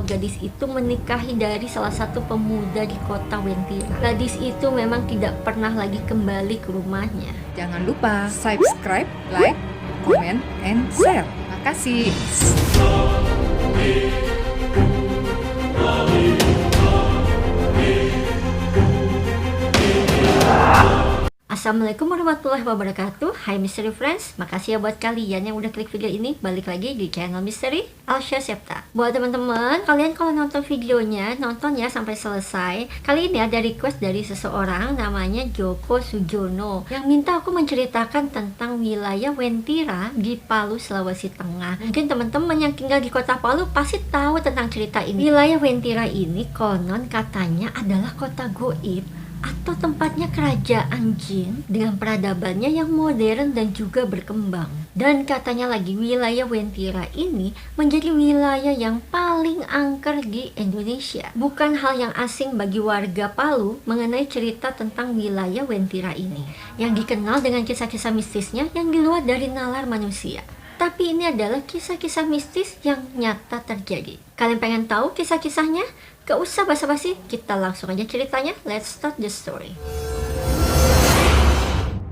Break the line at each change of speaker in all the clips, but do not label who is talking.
gadis itu menikahi dari salah satu pemuda di kota Wentira. Gadis itu memang tidak pernah lagi kembali ke rumahnya.
Jangan lupa subscribe, like, comment, and share. Makasih.
Assalamualaikum warahmatullahi wabarakatuh. Hai Mystery Friends, makasih ya buat kalian yang udah klik video ini. Balik lagi di channel Mystery Alsya Septa. Buat teman-teman, kalian kalau nonton videonya, nonton ya sampai selesai. Kali ini ada request dari seseorang namanya Joko Sujono yang minta aku menceritakan tentang wilayah Wentira di Palu, Sulawesi Tengah. Mungkin teman-teman yang tinggal di kota Palu pasti tahu tentang cerita ini. Wilayah Wentira ini konon katanya adalah kota goib atau tempatnya kerajaan jin dengan peradabannya yang modern dan juga berkembang. Dan katanya lagi wilayah Wentira ini menjadi wilayah yang paling angker di Indonesia. Bukan hal yang asing bagi warga Palu mengenai cerita tentang wilayah Wentira ini yang dikenal dengan kisah-kisah mistisnya yang di luar dari nalar manusia. Tapi ini adalah kisah-kisah mistis yang nyata terjadi. Kalian pengen tahu kisah-kisahnya? Gak usah basa-basi, kita langsung aja ceritanya. Let's start the story.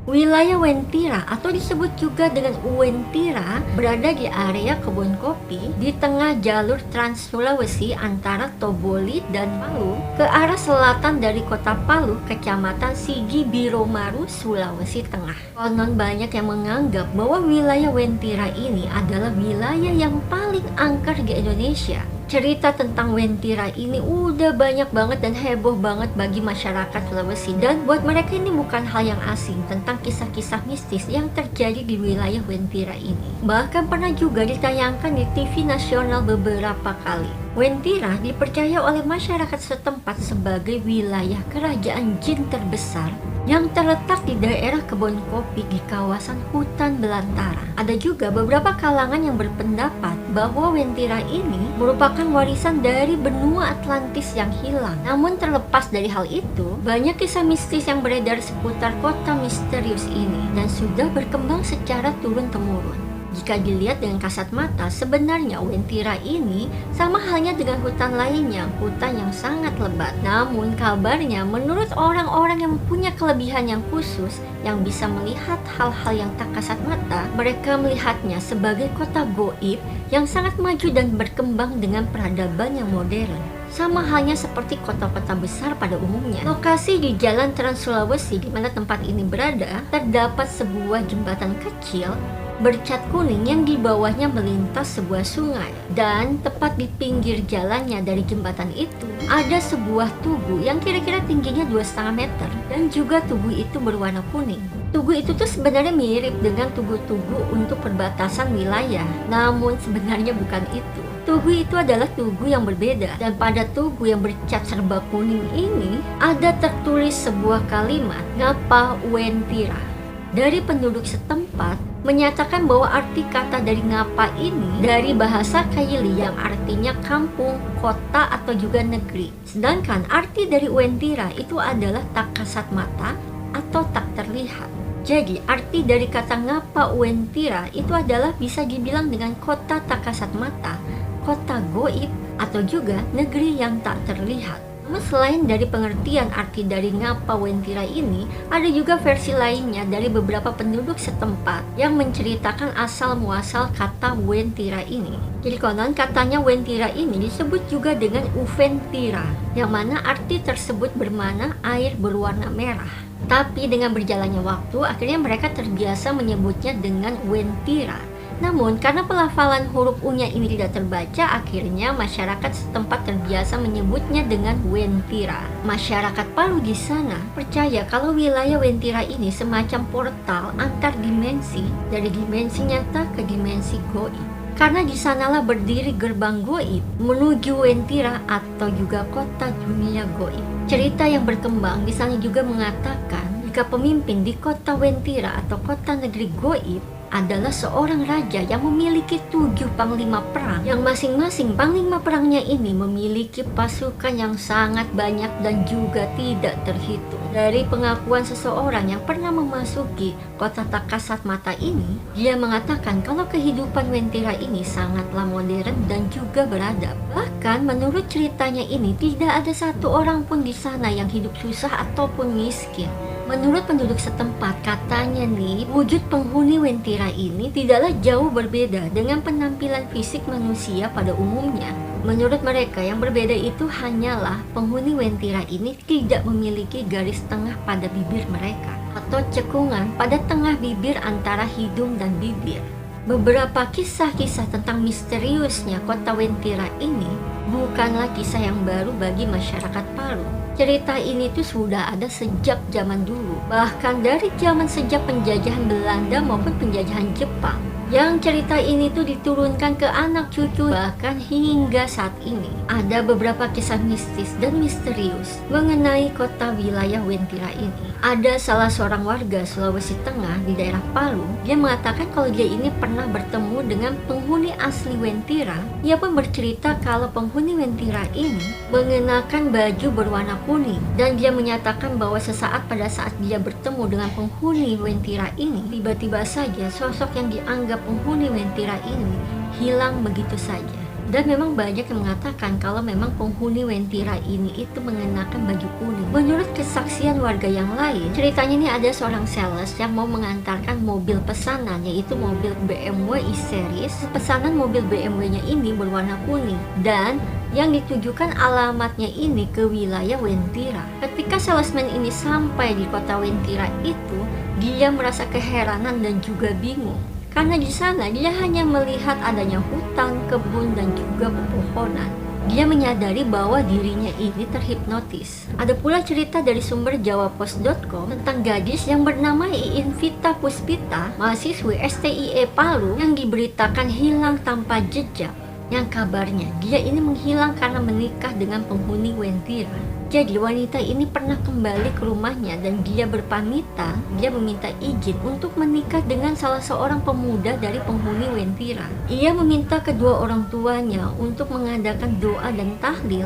Wilayah Wentira atau disebut juga dengan Uwentira berada di area kebun kopi di tengah jalur Trans Sulawesi antara Toboli dan Palu ke arah selatan dari kota Palu, kecamatan Sigi Biromaru, Sulawesi Tengah. Konon banyak yang menganggap bahwa wilayah Wentira ini adalah wilayah yang paling angker di Indonesia. Cerita tentang Wentira ini udah banyak banget dan heboh banget bagi masyarakat Sulawesi, dan buat mereka ini bukan hal yang asing tentang kisah-kisah mistis yang terjadi di wilayah Wentira ini. Bahkan pernah juga ditayangkan di TV nasional beberapa kali. Wentira dipercaya oleh masyarakat setempat sebagai wilayah kerajaan jin terbesar yang terletak di daerah kebun kopi di kawasan hutan belantara. Ada juga beberapa kalangan yang berpendapat bahwa Wentira ini merupakan warisan dari benua Atlantis yang hilang. Namun terlepas dari hal itu, banyak kisah mistis yang beredar seputar kota misterius ini dan sudah berkembang secara turun-temurun. Jika dilihat dengan kasat mata, sebenarnya Wentira ini sama halnya dengan hutan lainnya, hutan yang sangat lebat. Namun kabarnya menurut orang-orang yang punya kelebihan yang khusus, yang bisa melihat hal-hal yang tak kasat mata, mereka melihatnya sebagai kota goib yang sangat maju dan berkembang dengan peradaban yang modern. Sama halnya seperti kota-kota besar pada umumnya. Lokasi di Jalan Trans Sulawesi di mana tempat ini berada, terdapat sebuah jembatan kecil bercat kuning yang di bawahnya melintas sebuah sungai, dan tepat di pinggir jalannya dari jembatan itu ada sebuah tugu yang kira-kira tingginya 2,5 meter dan juga tugu itu berwarna kuning. Tugu itu tuh sebenarnya mirip dengan tugu-tugu untuk perbatasan wilayah, namun sebenarnya bukan itu. Tugu itu adalah tugu yang berbeda, dan pada tugu yang bercat serba kuning ini ada tertulis sebuah kalimat Ngapa Wentira. Dari penduduk setempat menyatakan bahwa arti kata dari ngapa ini dari bahasa Kaili yang artinya kampung, kota, atau juga negeri. Sedangkan arti dari Wentira itu adalah tak kasat mata atau tak terlihat. Jadi arti dari kata ngapa Wentira itu adalah bisa dibilang dengan kota tak kasat mata, kota goib, atau juga negeri yang tak terlihat. Namun selain dari pengertian arti dari ngapa Wentira ini, ada juga versi lainnya dari beberapa penduduk setempat yang menceritakan asal muasal kata Wentira ini. Jadi konon katanya Wentira ini disebut juga dengan Uventira, yang mana arti tersebut bermakna air berwarna merah. Tapi dengan berjalannya waktu, akhirnya mereka terbiasa menyebutnya dengan Wentira. Namun karena pelafalan huruf U-nya ini tidak terbaca, akhirnya masyarakat setempat terbiasa menyebutnya dengan Wentira. Masyarakat Palu di sana percaya kalau wilayah Wentira ini semacam portal antar dimensi dari dimensi nyata ke dimensi goib. Karena di sanalah berdiri gerbang goib menuju Wentira atau juga kota dunia goib. Cerita yang berkembang di sana juga mengatakan jika pemimpin di kota Wentira atau kota negeri goib adalah seorang raja yang memiliki 7 panglima perang, yang masing-masing panglima perangnya ini memiliki pasukan yang sangat banyak dan juga tidak terhitung. Dari pengakuan seseorang yang pernah memasuki kota Takasat Mata ini, dia mengatakan kalau kehidupan Wentira ini sangatlah modern dan juga beradab. Bahkan menurut ceritanya ini tidak ada satu orang pun di sana yang hidup susah ataupun miskin. Menurut penduduk setempat, katanya nih, wujud penghuni Wentira ini tidaklah jauh berbeda dengan penampilan fisik manusia pada umumnya. Menurut mereka, yang berbeda itu hanyalah penghuni Wentira ini tidak memiliki garis tengah pada bibir mereka, atau cekungan pada tengah bibir antara hidung dan bibir. Beberapa kisah-kisah tentang misteriusnya kota Wentira ini bukanlah kisah yang baru bagi masyarakat Palu. Cerita ini tuh sudah ada sejak zaman dulu, bahkan dari zaman sejak penjajahan Belanda maupun penjajahan Jepang. Yang cerita ini tuh diturunkan ke anak cucu bahkan hingga saat ini. Ada beberapa kisah mistis dan misterius mengenai kota wilayah Wentira ini. Ada salah seorang warga Sulawesi Tengah di daerah Palu, dia mengatakan kalau dia ini pernah bertemu dengan penghuni asli Wentira. Ia pun bercerita kalau penghuni Wentira ini mengenakan baju berwarna kuning, dan dia menyatakan bahwa sesaat pada saat dia bertemu dengan penghuni Wentira ini, tiba-tiba saja sosok yang dianggap penghuni Wentira ini hilang begitu saja. Dan memang banyak yang mengatakan kalau memang penghuni Wentira ini itu mengenakan baju kuning. Menurut kesaksian warga yang lain, ceritanya ini ada seorang sales yang mau mengantarkan mobil pesanan, yaitu mobil BMW e-Series. Pesanan mobil BMW-nya ini berwarna kuning dan yang ditujukan alamatnya ini ke wilayah Wentira. Ketika salesman ini sampai di kota Wentira itu, dia merasa keheranan dan juga bingung. Karena di sana dia hanya melihat adanya hutan, kebun, dan juga pepohonan. Dia menyadari bahwa dirinya ini terhipnotis. Ada pula cerita dari sumber jawapos.com tentang gadis yang bernama Iin Vita Puspita, mahasiswi STIE Palu, yang diberitakan hilang tanpa jejak. Yang kabarnya dia ini menghilang karena menikah dengan penghuni Wentira. Jadi wanita ini pernah kembali ke rumahnya dan dia berpamitan, dia meminta izin untuk menikah dengan salah seorang pemuda dari penghuni Wentira. Ia meminta kedua orang tuanya untuk mengadakan doa dan tahlil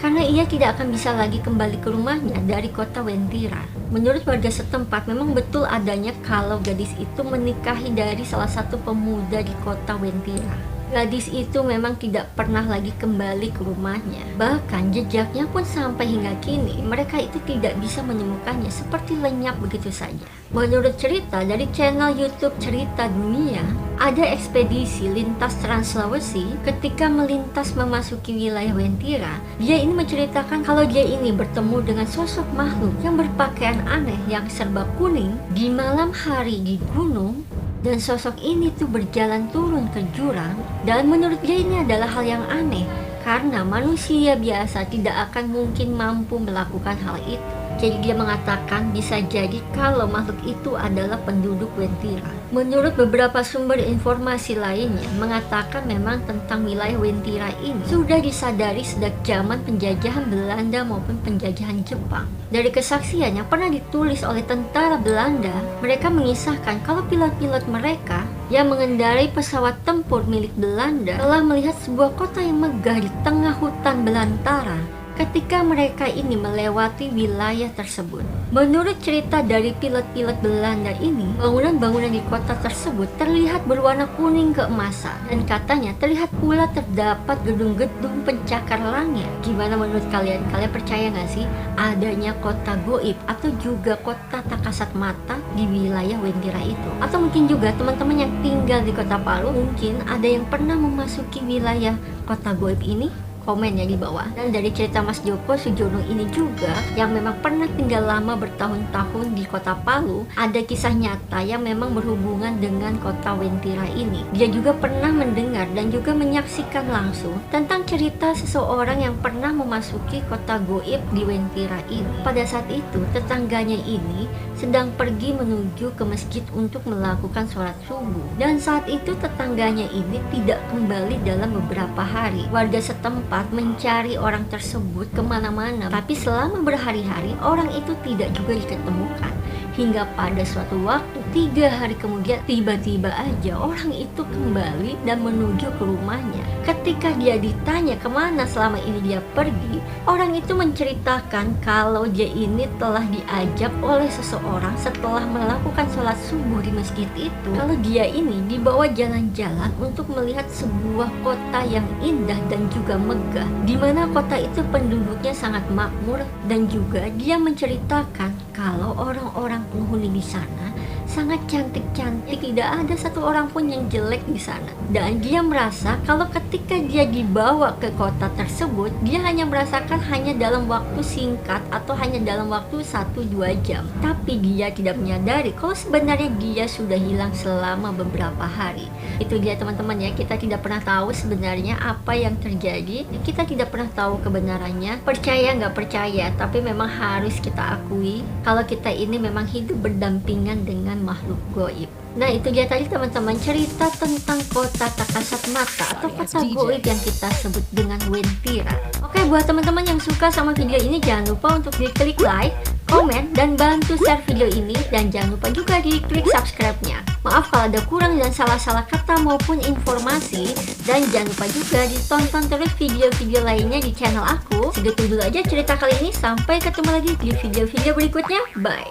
karena ia tidak akan bisa lagi kembali ke rumahnya dari kota Wentira. Menurut warga setempat memang betul adanya kalau gadis itu menikahi dari salah satu pemuda di kota Wentira. Gadis itu memang tidak pernah lagi kembali ke rumahnya. Bahkan jejaknya pun sampai hingga kini mereka itu tidak bisa menemukannya, seperti lenyap begitu saja. Menurut cerita dari channel YouTube Cerita Dunia, ada ekspedisi lintas Trans Sulawesi ketika melintas memasuki wilayah Wentira. Dia ini menceritakan kalau dia ini bertemu dengan sosok makhluk yang berpakaian aneh yang serba kuning di malam hari di gunung. Dan sosok ini tuh berjalan turun ke jurang, dan menurut dia ini adalah hal yang aneh karena manusia biasa tidak akan mungkin mampu melakukan hal itu. Jadi dia mengatakan bisa jadi kalau makhluk itu adalah penduduk Wentira. Menurut beberapa sumber informasi lainnya mengatakan memang tentang wilayah Wentira ini sudah disadari sejak zaman penjajahan Belanda maupun penjajahan Jepang. Dari kesaksian yang pernah ditulis oleh tentara Belanda, mereka mengisahkan kalau pilot-pilot mereka yang mengendarai pesawat tempur milik Belanda telah melihat sebuah kota yang megah di tengah hutan belantara ketika mereka ini melewati wilayah tersebut. Menurut cerita dari pilot-pilot Belanda ini, bangunan-bangunan di kota tersebut terlihat berwarna kuning keemasan, dan katanya terlihat pula terdapat gedung-gedung pencakar langit. Gimana menurut kalian? Kalian percaya nggak sih adanya kota goib atau juga kota tak kasat mata di wilayah Wentira itu? Atau mungkin juga teman-teman yang tinggal di kota Palu mungkin ada yang pernah memasuki wilayah kota goib ini? Komen ya di bawah. Dan dari cerita Mas Joko Sujono ini juga yang memang pernah tinggal lama bertahun-tahun di kota Palu, ada kisah nyata yang memang berhubungan dengan kota Wentira ini. Dia juga pernah mendengar dan juga menyaksikan langsung tentang cerita seseorang yang pernah memasuki kota goib di Wentira ini. Pada saat itu tetangganya ini sedang pergi menuju ke masjid untuk melakukan sholat subuh, dan saat itu tetangganya ini tidak kembali dalam beberapa hari. Warga setempat mencari orang tersebut kemana-mana, tapi selama berhari-hari orang itu tidak juga diketemukan. Hingga pada suatu waktu 3 hari kemudian tiba-tiba aja orang itu kembali dan menuju ke rumahnya. Ketika dia ditanya kemana selama ini dia pergi, orang itu menceritakan kalau dia ini telah diajak oleh seseorang setelah melakukan sholat subuh di masjid itu. Kalau dia ini dibawa jalan-jalan untuk melihat sebuah kota yang indah dan juga megah, di mana kota itu penduduknya sangat makmur, dan juga dia menceritakan kalau orang-orang penghuni di sana sangat cantik-cantik, tidak ada satu orang pun yang jelek di sana. Dan dia merasa kalau ketika dia dibawa ke kota tersebut, dia hanya merasakan hanya dalam waktu singkat atau hanya dalam waktu 1-2 jam. Tapi dia tidak menyadari kalau sebenarnya dia sudah hilang selama beberapa hari. Itu dia teman-teman ya, kita tidak pernah tahu sebenarnya apa yang terjadi. Kita tidak pernah tahu kebenarannya. Percaya nggak percaya, tapi memang harus kita akui kalau kita ini memang hidup berdampingan dengan makhluk goib. Nah itu dia tadi teman-teman, cerita tentang kota tak kasat mata atau kota goib yang kita sebut dengan Wentira. Oke, buat teman-teman yang suka sama video ini, jangan lupa untuk diklik like, komen, dan bantu share video ini. Dan jangan lupa juga diklik subscribe-nya. Maaf kalau ada kurang dan salah-salah kata maupun informasi. Dan jangan lupa juga ditonton terus video-video lainnya di channel aku. Segitu dulu aja cerita kali ini, sampai ketemu lagi di video-video berikutnya. Bye.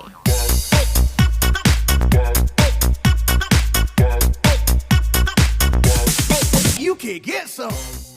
You can get some.